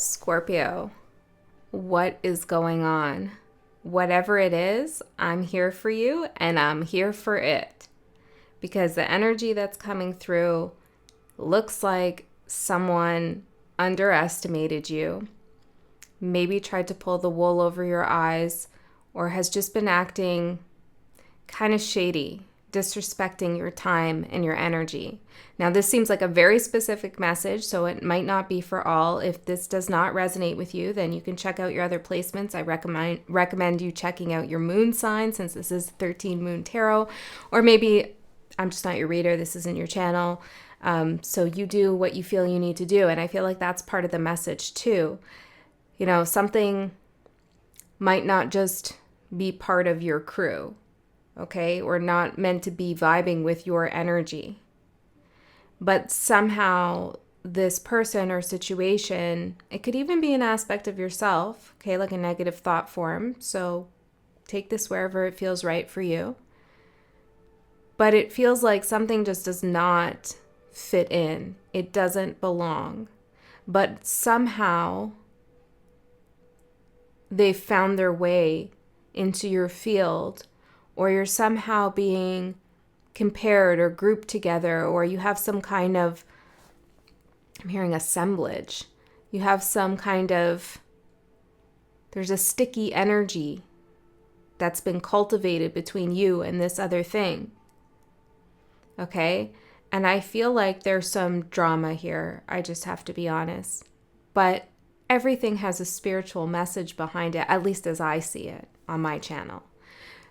Scorpio, what is going on? Whatever it is, I'm here for you and I'm here for it. Because the energy that's coming through looks like someone underestimated you, maybe tried to pull the wool over your eyes, or has just been acting kind of shady, disrespecting your time and your energy. Now, this seems like a very specific message, so it might not be for all. If this does not resonate with you, then you can check out your other placements. I recommend you checking out your moon sign, since this is 13 Moon Tarot, or maybe I'm just not your reader, this isn't your channel. So you do what you feel you need to do, and I feel like that's part of the message too. You know, something might not just be part of your crew, okay, or not meant to be vibing with your energy. But somehow this person or situation, it could even be an aspect of yourself, okay, like a negative thought form. So take this wherever it feels right for you. But it feels like something just does not fit in. It doesn't belong. But somehow they've found their way into your field, or you're somehow being compared or grouped together, or you have some kind of, I'm hearing assemblage. You have some kind of, there's a sticky energy that's been cultivated between you and this other thing. Okay? And I feel like there's some drama here. I just have to be honest. But everything has a spiritual message behind it, at least as I see it on my channel.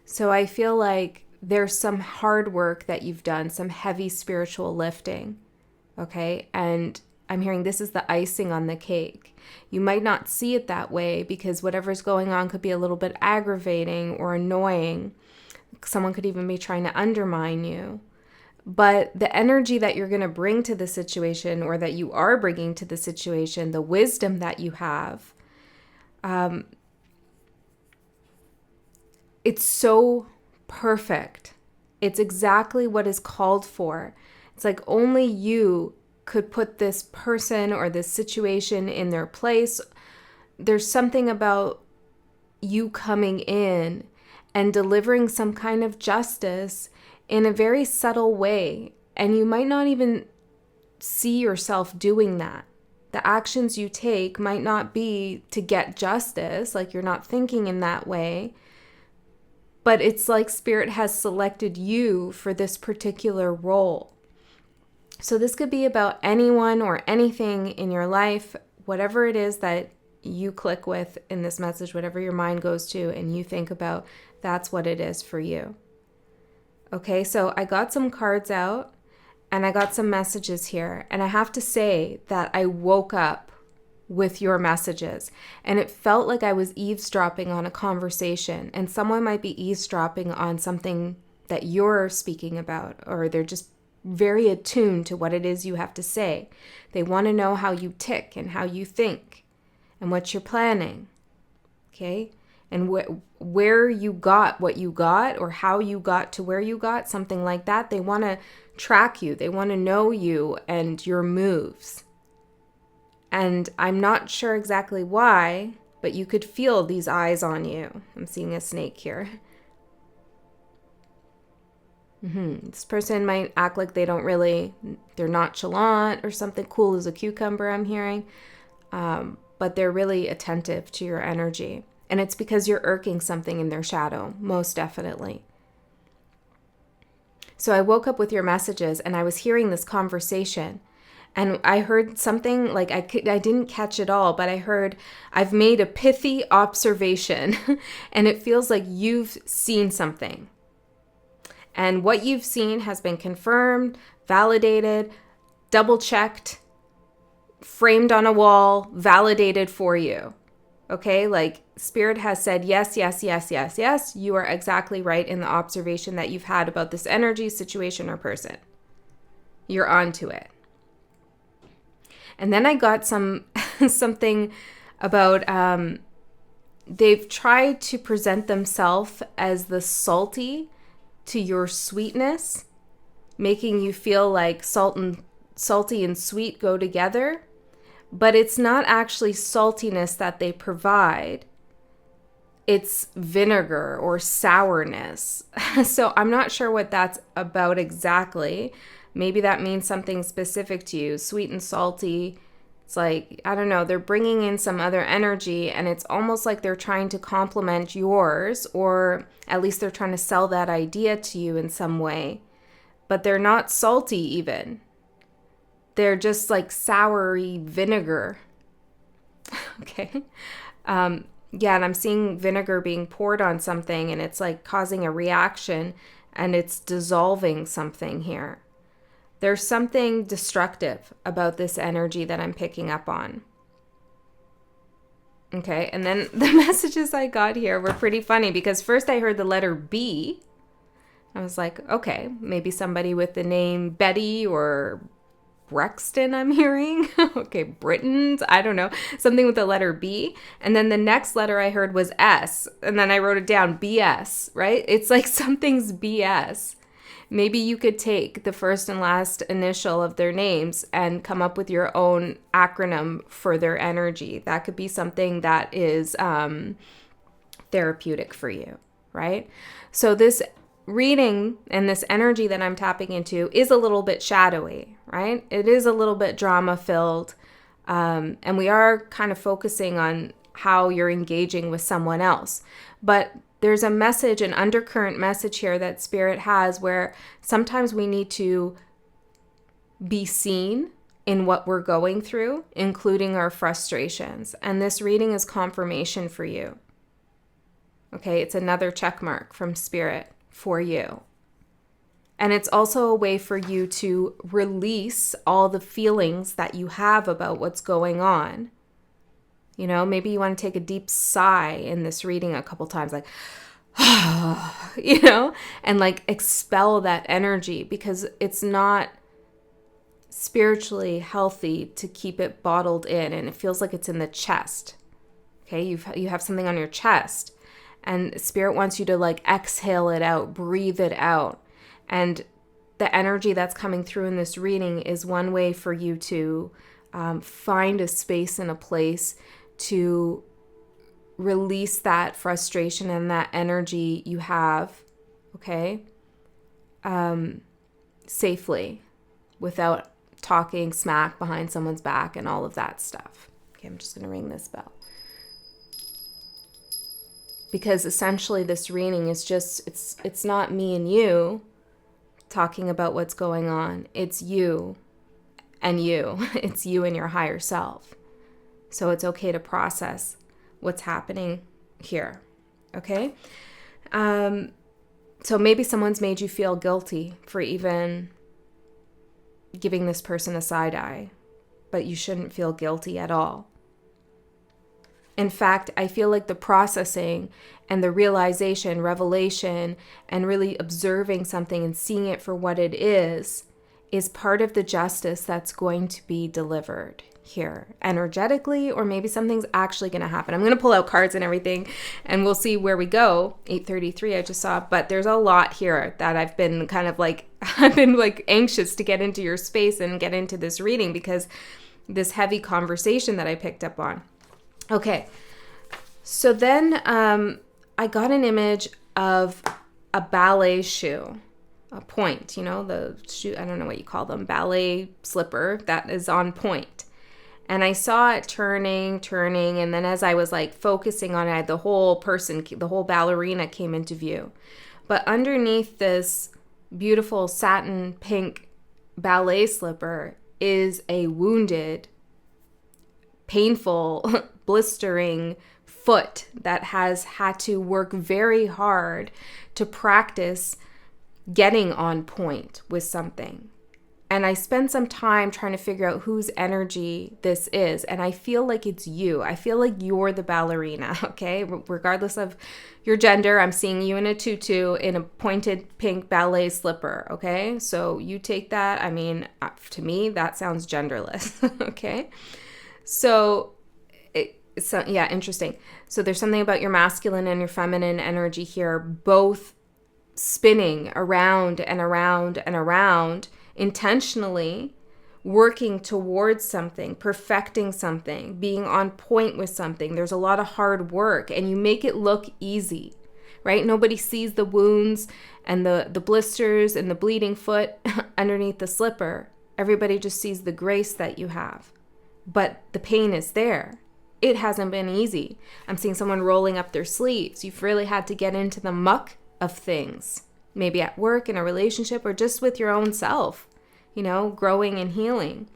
So I feel like there's some hard work that you've done, some heavy spiritual lifting, okay? And I'm hearing this is the icing on the cake. You might not see it that way because whatever's going on could be a little bit aggravating or annoying. Someone could even be trying to undermine you. But the energy that you're going to bring to the situation, or that you are bringing to the situation, the wisdom that you have, it's so perfect. It's exactly what is called for. It's like only you could put this person or this situation in their place. There's something about you coming in and delivering some kind of justice in a very subtle way. And you might not even see yourself doing that. The actions you take might not be to get justice, like you're not thinking in that way. But it's like Spirit has selected you for this particular role. So this could be about anyone or anything in your life, whatever it is that you click with in this message, whatever your mind goes to and you think about, that's what it is for you. Okay, so I got some cards out and I got some messages here. And I have to say that I woke up with your messages, and it felt like I was eavesdropping on a conversation, and someone might be eavesdropping on something that you're speaking about, or they're just very attuned to what it is you have to say. They want to know how you tick and how you think and what you're planning, okay? And where you got what you got, or how you got to where you got, something like that. They want to track you. They want to know you and your moves. And I'm not sure exactly why, but you could feel these eyes on you. I'm seeing a snake here. This person might act like they're nonchalant or something. Cool as a cucumber, I'm hearing. But they're really attentive to your energy. And it's because you're irking something in their shadow, most definitely. So I woke up with your messages and I was hearing this conversation. And I heard something like I didn't catch it all, but I heard, I've made a pithy observation. And it feels like you've seen something. And what you've seen has been confirmed, validated, double-checked, framed on a wall, validated for you. Okay, like Spirit has said, yes, yes, yes, yes, yes. You are exactly right in the observation that you've had about this energy, situation, or person. You're onto it. And then I got something about they've tried to present themselves as the salty to your sweetness, making you feel like salty and sweet go together. but it's not actually saltiness that they provide. It's vinegar or sourness. So I'm not sure what that's about exactly. Maybe that means something specific to you, sweet and salty. It's like, I don't know, they're bringing in some other energy, and it's almost like they're trying to complement yours, or at least they're trying to sell that idea to you in some way. But they're not salty even. They're just like soury vinegar. Okay. Yeah, and I'm seeing vinegar being poured on something, and it's like causing a reaction, and it's dissolving something here. There's something destructive about this energy that I'm picking up on. Okay, and then the messages I got here were pretty funny, because first I heard the letter B. I was like, okay, maybe somebody with the name Betty or Brexton I'm hearing. Okay, Britons, I don't know. Something with the letter B. And then the next letter I heard was S. And then I wrote it down, BS, right? It's like something's BS. Maybe you could take the first and last initial of their names and come up with your own acronym for their energy. That could be something that is therapeutic for you, right? So this reading and this energy that I'm tapping into is a little bit shadowy, right? It is a little bit drama filled. And we are kind of focusing on how you're engaging with someone else. But there's a message, an undercurrent message here that Spirit has, where sometimes we need to be seen in what we're going through, including our frustrations. And this reading is confirmation for you. Okay, it's another check mark from Spirit for you. And it's also a way for you to release all the feelings that you have about what's going on. You know, maybe you want to take a deep sigh in this reading a couple times, like, you know, and like expel that energy, because it's not spiritually healthy to keep it bottled in, and it feels like it's in the chest. Okay, you have something on your chest, and Spirit wants you to like exhale it out, breathe it out. And the energy that's coming through in this reading is one way for you to find a space and a place to release that frustration and that energy you have, okay, safely, without talking smack behind someone's back and all of that stuff. Okay, I'm just going to ring this bell. Because essentially this reading is just, it's not me and you talking about what's going on. It's you and you. It's you and your higher self. So it's okay to process what's happening here, okay? So maybe someone's made you feel guilty for even giving this person a side eye, but you shouldn't feel guilty at all. In fact, I feel like the processing and the realization, revelation, and really observing something and seeing it for what it is part of the justice that's going to be delivered here energetically, or maybe something's actually going to happen. I'm going to pull out cards and everything, and we'll see where we go. 8:33 I just saw, but there's a lot here that I've been kind of like, I've been like anxious to get into your space and get into this reading, because this heavy conversation that I picked up on. Okay, so then I got an image of a ballet shoe, a point, you know, the shoe, I don't know what you call them, ballet slipper that is on point. And I saw it turning, and then as I was like focusing on it, the whole ballerina came into view. But underneath this beautiful satin pink ballet slipper is a wounded, painful, blistering foot that has had to work very hard to practice getting on point with something. And I spent some time trying to figure out whose energy this is. And I feel like it's you. I feel like you're the ballerina, okay? Regardless of your gender, I'm seeing you in a tutu in a pointed pink ballet slipper, okay? So you take that. I mean, to me, that sounds genderless, okay? So yeah, interesting. So there's something about your masculine and your feminine energy here, both spinning around and around and around intentionally working towards something, perfecting something, being on point with something. There's a lot of hard work and you make it look easy, right? Nobody sees the wounds and the blisters and the bleeding foot underneath the slipper. Everybody just sees the grace that you have. But the pain is there. It hasn't been easy. I'm seeing someone rolling up their sleeves. You've really had to get into the muck of things, maybe at work, in a relationship, or just with your own self, growing and healing.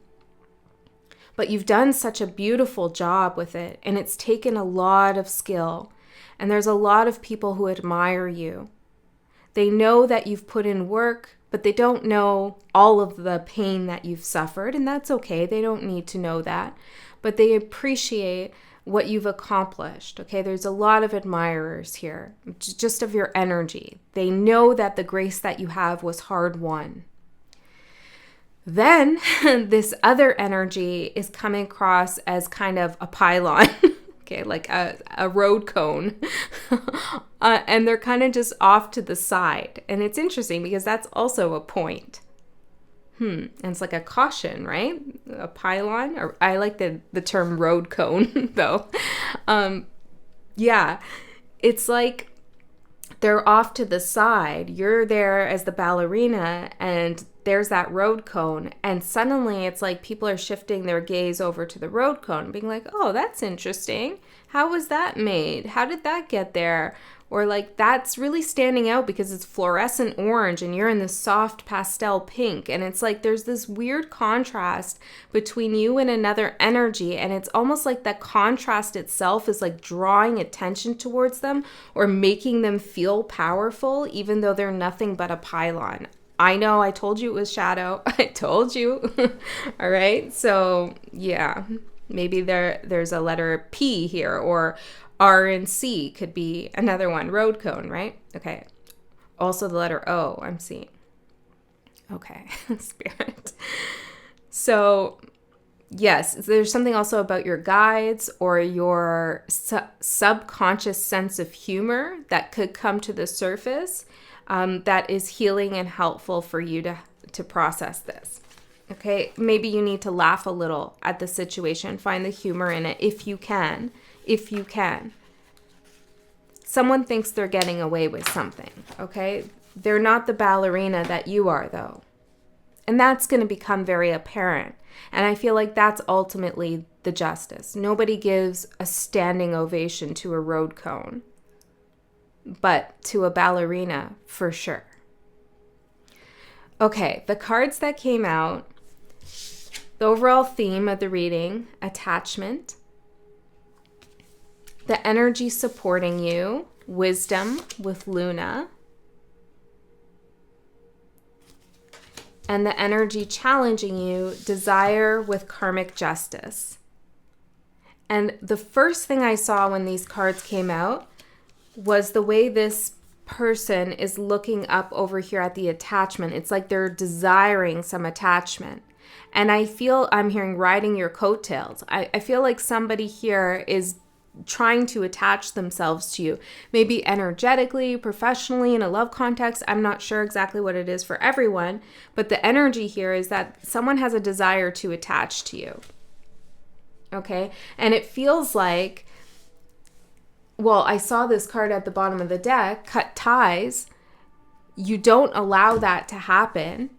But you've done such a beautiful job with it, and it's taken a lot of skill. And there's a lot of people who admire you. They know that you've put in work, but they don't know all of the pain that you've suffered, and that's okay. They don't need to know that, but they appreciate what you've accomplished, okay? There's a lot of admirers here, just of your energy. They know that the grace that you have was hard won. Then this other energy is coming across as kind of a pylon, okay, like a road cone. And they're kind of just off to the side. And it's interesting because that's also a point. And it's like a caution, right? A pylon, or I like the term road cone though. Yeah, it's like they're off to the side. You're there as the ballerina and there's that road cone. And suddenly it's like people are shifting their gaze over to the road cone, being like, oh, that's interesting. How was that made? How did that get there? Or like, that's really standing out because it's fluorescent orange and you're in this soft pastel pink. And it's like there's this weird contrast between you and another energy. And it's almost like that contrast itself is like drawing attention towards them or making them feel powerful, even though they're nothing but a pylon. I know, I told you it was shadow. I told you. All right. So yeah, maybe there's a letter P here, or R and C could be another one. Road cone, right? Okay. Also the letter O I'm seeing. Okay. Spirit. So yes, there's something also about your guides or your subconscious sense of humor that could come to the surface that is healing and helpful for you to process this. Okay. Maybe you need to laugh a little at the situation, find the humor in it if you can. If you can. Someone thinks they're getting away with something, okay? They're not the ballerina that you are, though. And that's going to become very apparent. And I feel like that's ultimately the justice. Nobody gives a standing ovation to a road cone, but to a ballerina for sure. Okay, the cards that came out, the overall theme of the reading, attachment. The energy supporting you, wisdom with Luna. And the energy challenging you, desire with karmic justice. And the first thing I saw when these cards came out was the way this person is looking up over here at the attachment. It's like they're desiring some attachment. And I feel I'm hearing riding your coattails. I feel like somebody here is trying to attach themselves to you, maybe energetically, professionally, in a love context. I'm not sure exactly what it is for everyone, but the energy here is that someone has a desire to attach to you. Okay? And it feels like, well, I saw this card at the bottom of the deck, cut ties. You don't allow that to happen,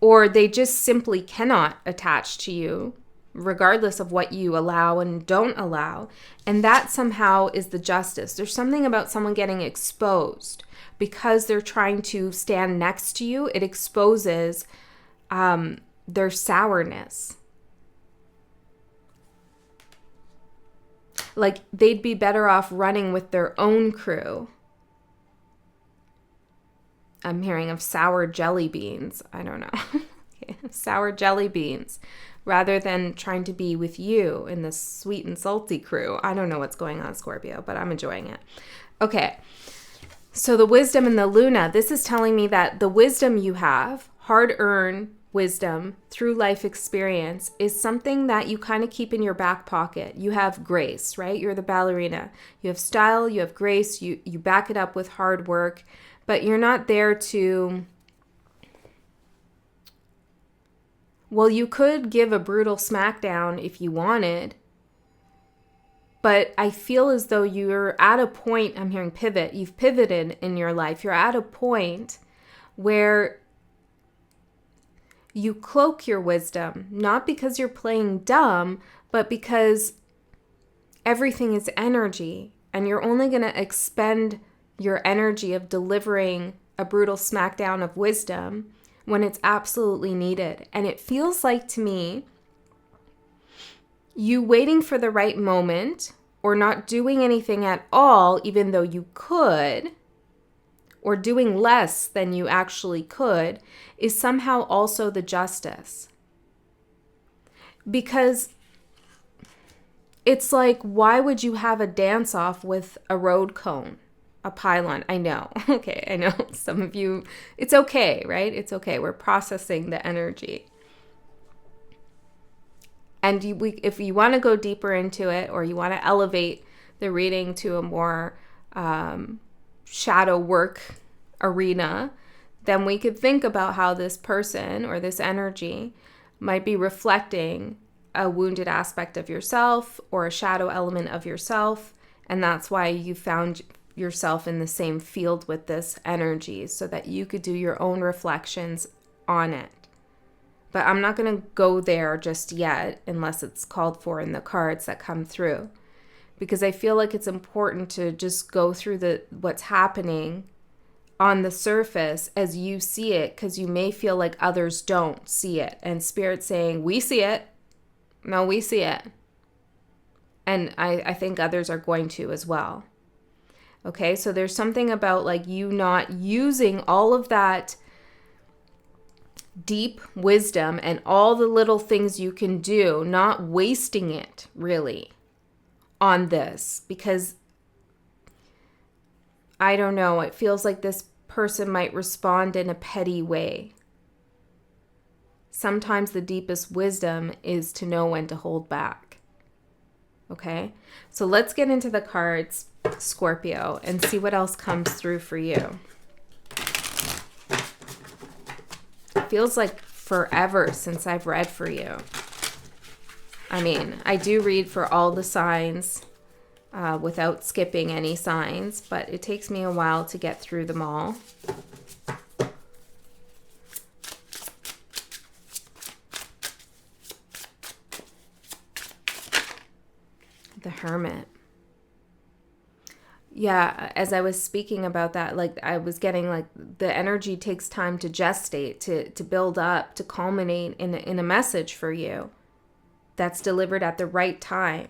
or they just simply cannot attach to you, regardless of what you allow and don't allow. And that somehow is the justice. There's something about someone getting exposed because they're trying to stand next to you. It exposes their sourness. Like they'd be better off running with their own crew. I'm hearing of sour jelly beans. I don't know. Sour jelly beans. Rather than trying to be with you in the sweet and salty crew. I don't know what's going on, Scorpio, but I'm enjoying it. Okay, so the wisdom and the Luna, this is telling me that the wisdom you have, hard-earned wisdom through life experience, is something that you kind of keep in your back pocket. You have grace, right? You're the ballerina. You have style, you have grace, you back it up with hard work, but you're not there to Well, you could give a brutal smackdown if you wanted, but I feel as though you're at a point, I'm hearing pivot, you've pivoted in your life. You're at a point where you cloak your wisdom, not because you're playing dumb, but because everything is energy, and you're only going to expend your energy of delivering a brutal smackdown of wisdom when it's absolutely needed. And it feels like to me, you waiting for the right moment or not doing anything at all, even though you could, or doing less than you actually could, is somehow also the justice. Because it's like, why would you have a dance-off with a road cone, a pylon? I know. Okay, I know some of you, it's okay, right? It's okay. We're processing the energy. And if you want to go deeper into it, or you want to elevate the reading to a more shadow work arena, then we could think about how this person or this energy might be reflecting a wounded aspect of yourself or a shadow element of yourself. And that's why you found yourself in the same field with this energy, so that you could do your own reflections on it. But I'm not going to go there just yet unless it's called for in the cards that come through. Because I feel like it's important to just go through what's happening on the surface as you see it, because you may feel like others don't see it. And Spirit's saying, we see it. No, we see it. And I think others are going to as well. Okay, so there's something about like you not using all of that deep wisdom and all the little things you can do, not wasting it really on this, because I don't know, it feels like this person might respond in a petty way. Sometimes the deepest wisdom is to know when to hold back. Okay, so let's get into the cards, Scorpio, and see what else comes through for you. Feels like forever since I've read for you. I mean, I do read for all the signs without skipping any signs, but it takes me a while to get through them all. The Hermit. Yeah, as I was speaking about that, like I was getting like the energy takes time to gestate, to build up, to culminate in a message for you that's delivered at the right time.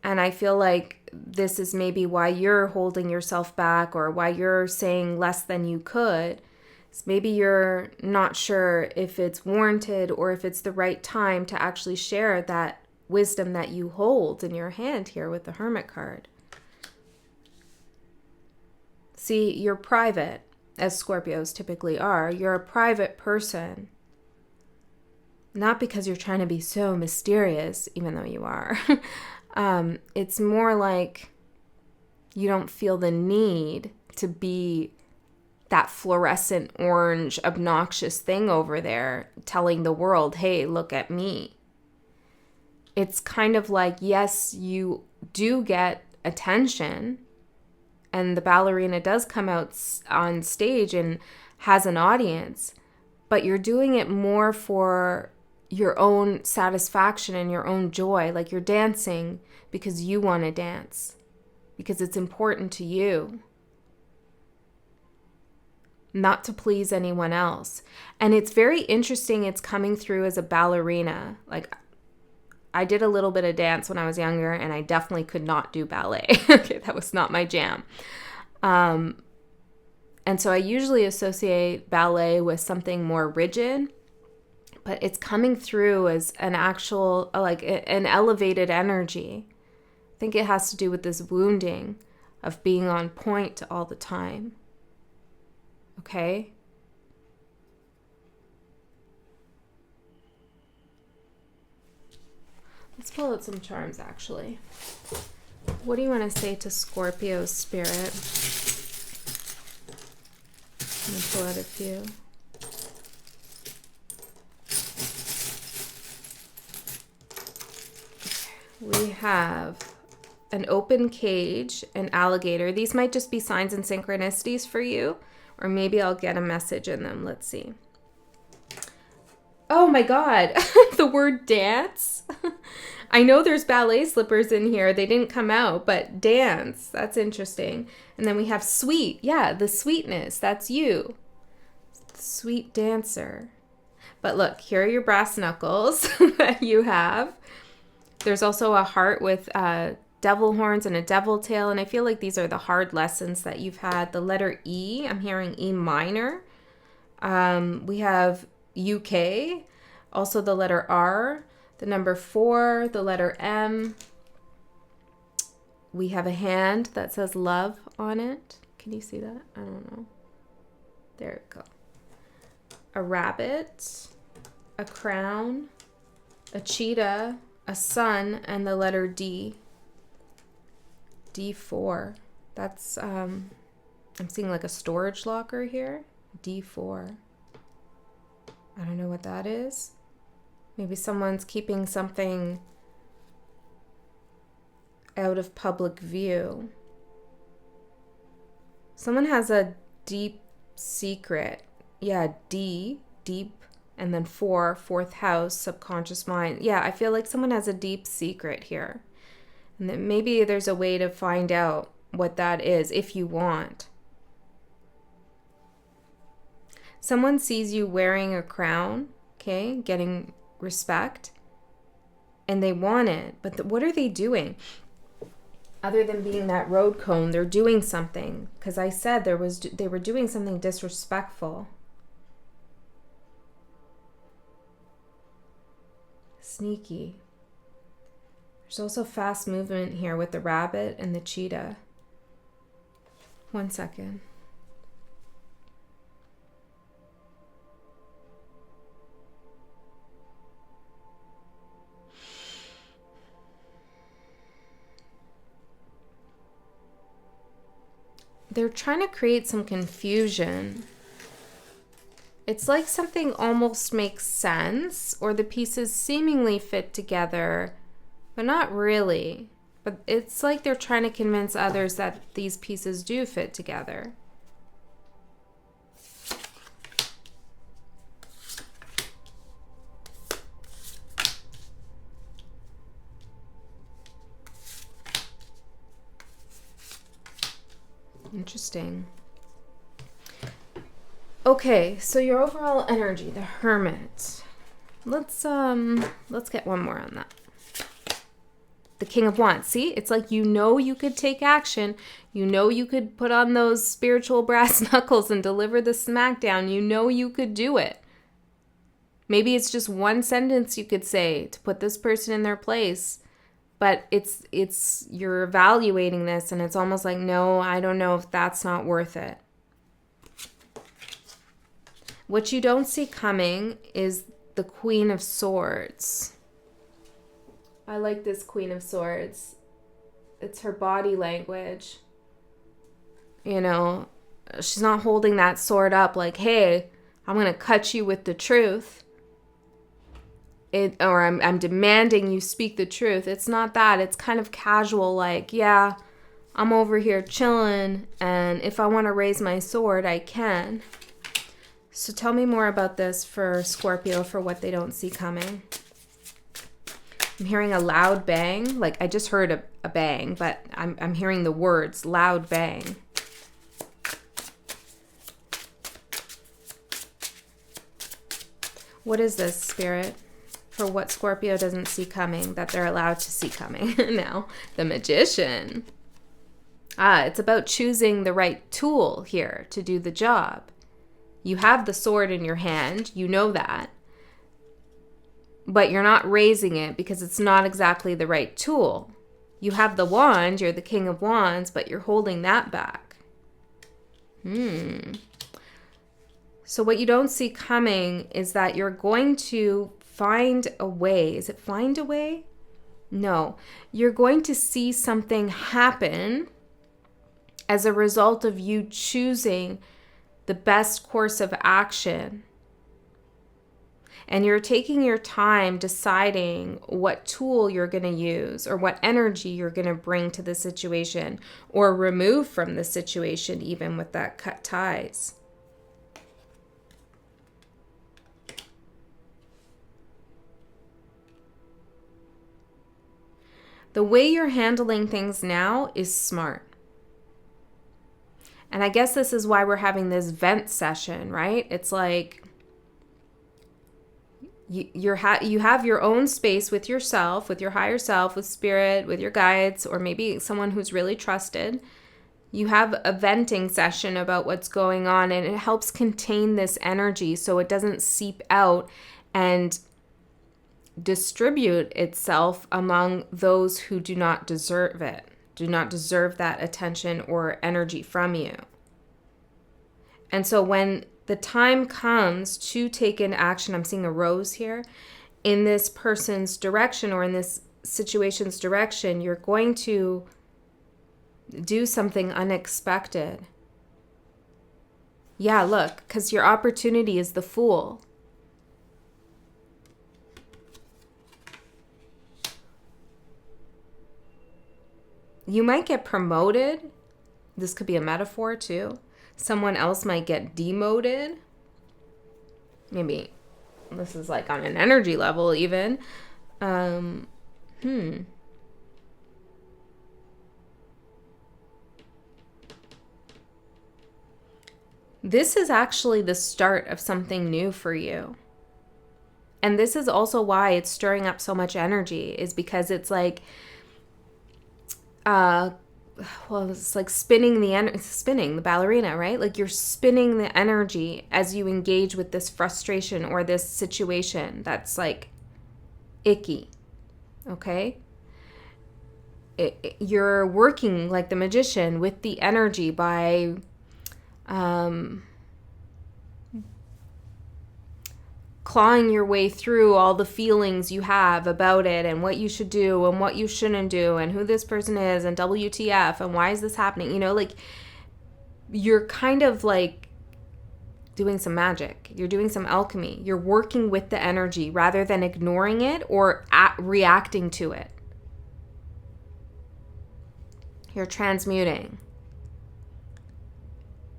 And I feel like this is maybe why you're holding yourself back, or why you're saying less than you could. It's maybe you're not sure if it's warranted or if it's the right time to actually share that wisdom that you hold in your hand here with the Hermit card. See, you're private, as Scorpios typically are. You're a private person. Not because you're trying to be so mysterious, even though you are. It's more like you don't feel the need to be that fluorescent orange obnoxious thing over there telling the world, hey, look at me. It's kind of like, yes, you do get attention, and the ballerina does come out on stage and has an audience, but you're doing it more for your own satisfaction and your own joy. Like you're dancing because you want to dance, because it's important to you, not to please anyone else. And it's very interesting, it's coming through as a ballerina. Like, I did a little bit of dance when I was younger, and I definitely could not do ballet. Okay, that was not my jam. And so I usually associate ballet with something more rigid, but it's coming through as an actual, like an elevated energy. I think it has to do with this wounding of being on point all the time. Okay? Let's pull out some charms, actually. What do you want to say to Scorpio's spirit? I'm going to pull out a few. We have an open cage, an alligator. These might just be signs and synchronicities for you, or maybe I'll get a message in them. Let's see. Oh my God, the word dance. I know there's ballet slippers in here. They didn't come out, but dance, that's interesting. And then we have sweet. Yeah, the sweetness, that's you. Sweet dancer. But look, here are your brass knuckles that you have. There's also a heart with devil horns and a devil tail. And I feel like these are the hard lessons that you've had. The letter E, I'm hearing E minor. We have UK, also the letter R, the number 4, the letter M. We have a hand that says love on it. Can you see that? I don't know. There we go. A rabbit, a crown, a cheetah, a sun, and the letter D. D4. That's, I'm seeing like a storage locker here. D4. I don't know what that is. Maybe someone's keeping something out of public view. Someone has a deep secret. Yeah, D, deep, and then 4, fourth house, subconscious mind. Yeah, I feel like someone has a deep secret here. And that maybe there's a way to find out what that is if you want. Someone sees you wearing a crown, okay, getting respect, and they want it. But what are they doing? Other than being that road cone, they're doing something. Because I said they were doing something disrespectful. Sneaky. There's also fast movement here with the rabbit and the cheetah. 1 second. They're trying to create some confusion. It's like something almost makes sense, or the pieces seemingly fit together, but not really. But it's like they're trying to convince others that these pieces do fit together. Interesting. Okay, so your overall energy, the hermit. Let's get one more on that. The King of Wands. See, it's like you could take action. You could put on those spiritual brass knuckles and deliver the smackdown. You could do it. Maybe it's just one sentence you could say to put this person in their place. But it's you're evaluating this, and it's almost like, no, I don't know if that's not worth it. What you don't see coming is the Queen of Swords. I like this Queen of Swords. It's her body language. You know, she's not holding that sword up like, hey, I'm going to cut you with the truth. Or I'm demanding you speak the truth. It's not that. It's kind of casual, like, yeah, I'm over here chilling, and if I want to raise my sword, I can. So tell me more about this for Scorpio, for what they don't see coming. I'm hearing a loud bang. Like, I just heard a bang, but I'm hearing the words, loud bang. What is this, Spirit? For what Scorpio doesn't see coming, that they're allowed to see coming now. The Magician. It's about choosing the right tool here to do the job. You have the sword in your hand, you know that. But you're not raising it because it's not exactly the right tool. You have the wand, you're the King of Wands, but you're holding that back. So what you don't see coming is that you're going to find a way. Is it find a way? No. You're going to see something happen as a result of you choosing the best course of action. And you're taking your time deciding what tool you're going to use or what energy you're going to bring to the situation or remove from the situation, even with that cut ties. The way you're handling things now is smart. And I guess this is why we're having this vent session, right? It's like you have your own space with yourself, with your higher self, with spirit, with your guides, or maybe someone who's really trusted. You have a venting session about what's going on, and it helps contain this energy so it doesn't seep out and distribute itself among those who do not deserve it, do not deserve that attention or energy from you. And so when the time comes to take an action, I'm seeing a rose here, in this person's direction or in this situation's direction, you're going to do something unexpected. Yeah, look, because your opportunity is the Fool. You might get promoted. This could be a metaphor too. Someone else might get demoted. Maybe this is like on an energy level even. This is actually the start of something new for you. And this is also why it's stirring up so much energy, is because it's like, it's like spinning the ballerina, right? Like you're spinning the energy as you engage with this frustration or this situation that's like icky, okay? You're working like the magician with the energy by clawing your way through all the feelings you have about it and what you should do and what you shouldn't do and who this person is and WTF and why is this happening? You know, like you're kind of like doing some magic. You're doing some alchemy. You're working with the energy rather than ignoring it or reacting to it. You're transmuting.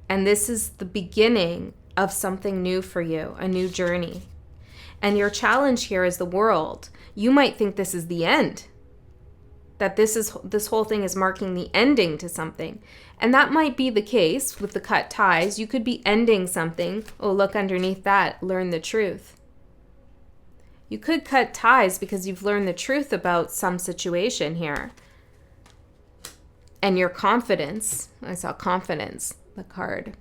And this is the beginning of something new for you, a new journey. And your challenge here is the world. You might think this is the end, that this whole thing is marking the ending to something. And that might be the case with the cut ties. You could be ending something. Oh, look underneath that, learn the truth. You could cut ties because you've learned the truth about some situation here. And your confidence, I saw confidence, the card.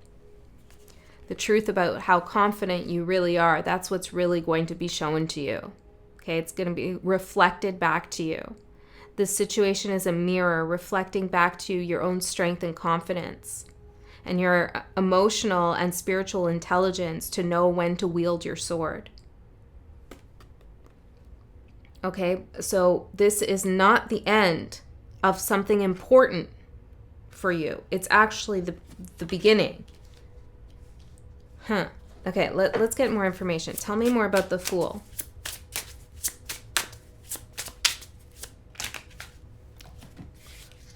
The truth about how confident you really are, that's what's really going to be shown to you. Okay, it's going to be reflected back to you. This situation is a mirror reflecting back to you your own strength and confidence and your emotional and spiritual intelligence to know when to wield your sword. Okay, so this is not the end of something important for you. It's actually the beginning. Okay, let's get more information. Tell me more about the Fool.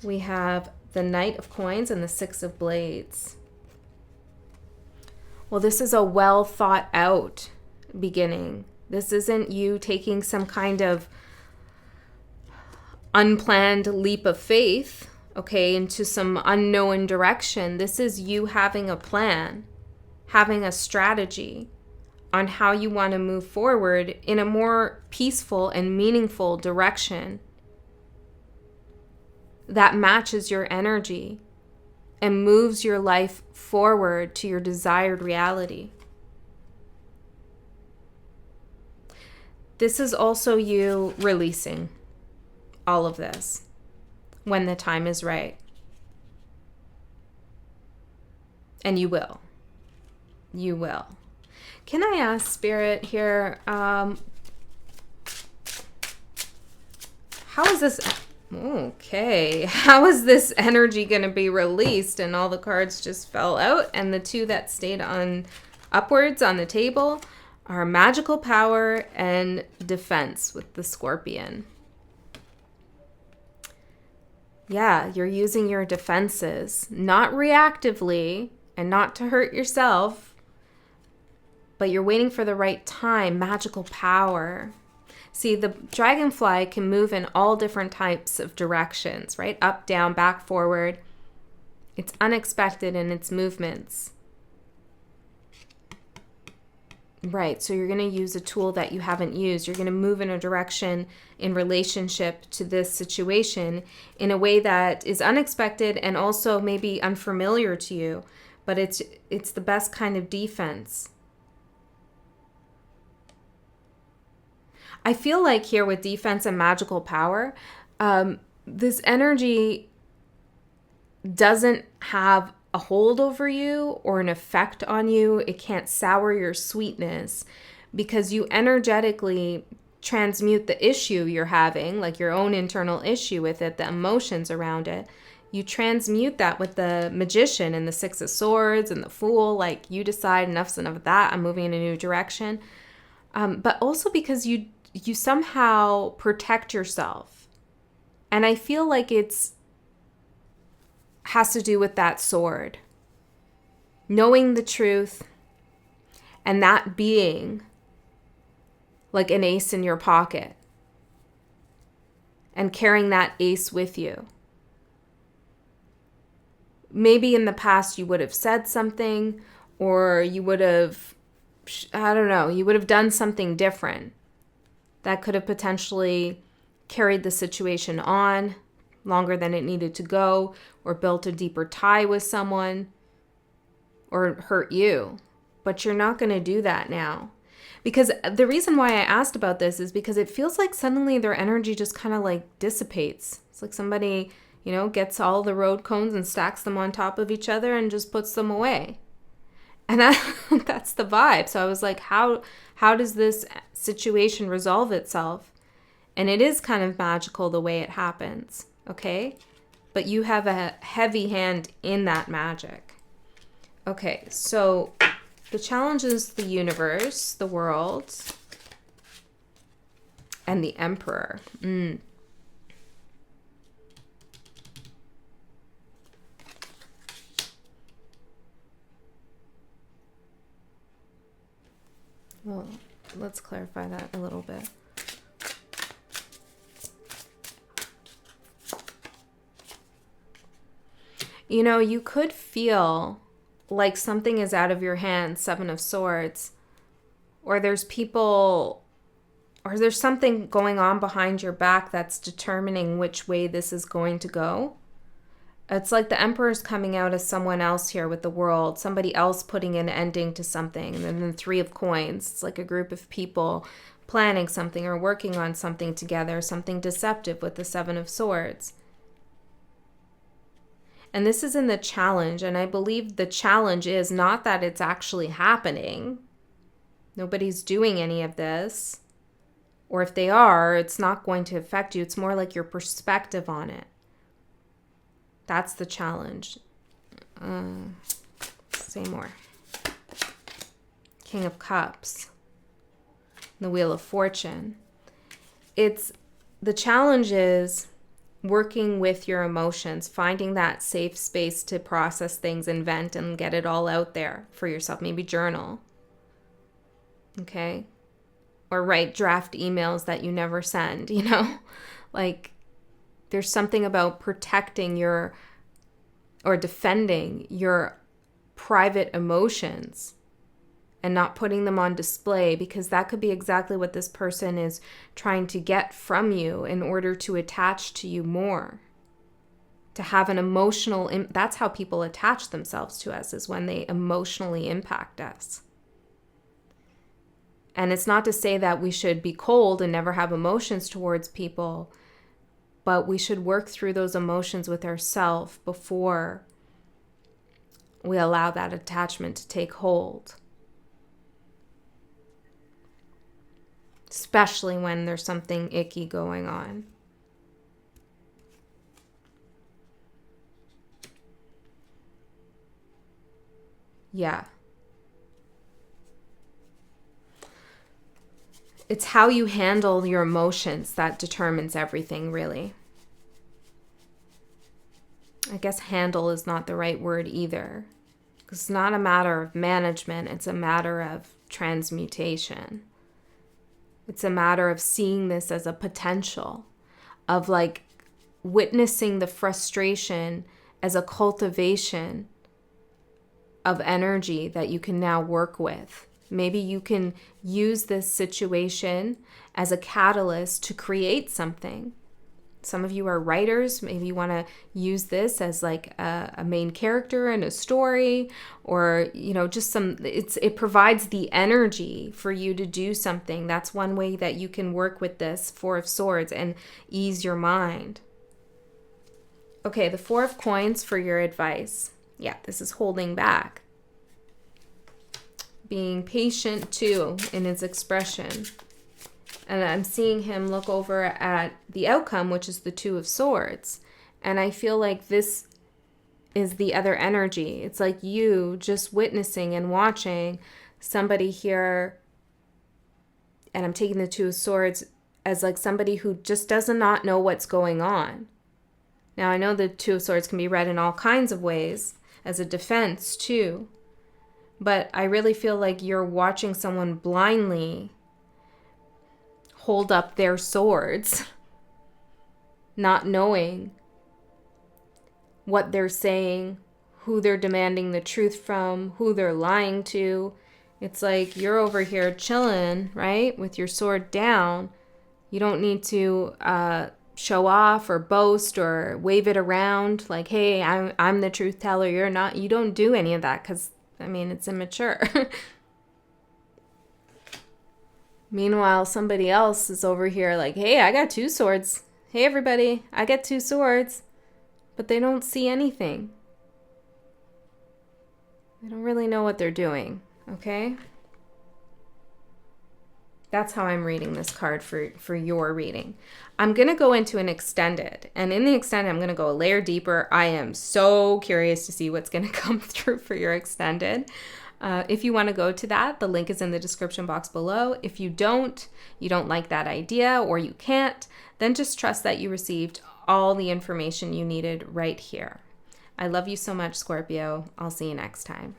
We have the Knight of Coins and the Six of Blades. Well, this is a well thought out beginning. This isn't you taking some kind of unplanned leap of faith, okay, into some unknown direction. This is you having a plan, having a strategy on how you want to move forward in a more peaceful and meaningful direction that matches your energy and moves your life forward to your desired reality. This is also you releasing all of this when the time is right. And you will. You will. Can I ask Spirit here, how is this, okay, how is this energy going to be released? And all the cards just fell out, and the two that stayed on upwards on the table our magical power and defense with the Scorpion. Yeah, you're using your defenses, not reactively and not to hurt yourself, but you're waiting for the right time, magical power. See, the dragonfly can move in all different types of directions, right? Up, down, back, forward. It's unexpected in its movements. Right, so you're going to use a tool that you haven't used. You're going to move in a direction in relationship to this situation in a way that is unexpected and also maybe unfamiliar to you, but it's the best kind of defense. I feel like here with defense and magical power, this energy doesn't have a hold over you or an effect on you. It can't sour your sweetness because you energetically transmute the issue you're having, like your own internal issue with it, the emotions around it. You transmute that with the Magician and the Six of Swords and the Fool. Like, you decide enough's enough of that. I'm moving in a new direction. But also because you somehow protect yourself. And I feel like has to do with that sword. Knowing the truth and that being like an ace in your pocket and carrying that ace with you. Maybe in the past you would have said something, or you would have, I don't know, you would have done something different that could have potentially carried the situation on longer than it needed to go, or built a deeper tie with someone, or hurt you. But you're not going to do that now. Because the reason why I asked about this is because it feels like suddenly their energy just kind of like dissipates. It's like somebody, gets all the road cones and stacks them on top of each other and just puts them away. And that's the vibe. So I was like, how does this situation resolve itself? And it is kind of magical the way it happens. Okay, but you have a heavy hand in that magic. Okay, so the challenge is the universe, the world, and the Emperor. Well, let's clarify that a little bit. You could feel like something is out of your hands, Seven of Swords, or there's people, or there's something going on behind your back that's determining which way this is going to go. It's like the Emperor's coming out as someone else here with the world, somebody else putting an ending to something. And then the Three of Coins, it's like a group of people planning something or working on something together, something deceptive with the Seven of Swords. And this is in the challenge, and I believe the challenge is not that it's actually happening. Nobody's doing any of this. Or if they are, it's not going to affect you. It's more like your perspective on it. That's the challenge. Say more. King of Cups. The Wheel of Fortune. The challenge is working with your emotions, finding that safe space to process things and vent and get it all out there for yourself. Maybe journal. Okay? Or write draft emails that you never send, Like, there's something about protecting or defending your private emotions and not putting them on display, because that could be exactly what this person is trying to get from you in order to attach to you more. To have an emotional, that's how people attach themselves to us, is when they emotionally impact us. And it's not to say that we should be cold and never have emotions towards people, but we should work through those emotions with ourselves before we allow that attachment to take hold. Especially when there's something icky going on. Yeah. it's how you handle your emotions that determines everything, really. I guess handle is not the right word either. It's not a matter of management, it's a matter of transmutation. It's a matter of seeing this as a potential, of like witnessing the frustration as a cultivation of energy that you can now work with. Maybe you can use this situation as a catalyst to create something. Some of you are writers. Maybe you want to use this as like a main character in a story, or, you know, just it provides the energy for you to do something. That's one way that you can work with this Four of Swords and ease your mind. Okay, the Four of Coins for your advice. Yeah, this is holding back. Being patient too in his expression. And I'm seeing him look over at the outcome, which is the Two of Swords. And I feel like this is the other energy. It's like you just witnessing and watching somebody here. And I'm taking the Two of Swords as like somebody who just does not know what's going on. Now, I know the Two of Swords can be read in all kinds of ways as a defense too. But I really feel like you're watching someone blindly hold up their swords, not knowing what they're saying, who they're demanding the truth from, who they're lying to. It's like you're over here chilling, right, with your sword down. You don't need to show off or boast or wave it around like, hey, I'm the truth teller, you're not. You don't do any of that because, I mean, it's immature. Meanwhile, somebody else is over here like, hey, I got two swords. Hey, everybody, I got two swords. But they don't see anything. They don't really know what they're doing, okay? That's how I'm reading this card for your reading. I'm going to go into an extended. And in the extended, I'm going to go a layer deeper. I am so curious to see what's going to come through for your extended. If you want to go to that, the link is in the description box below. If you don't like that idea, or you can't, then just trust that you received all the information you needed right here. I love you so much, Scorpio. I'll see you next time.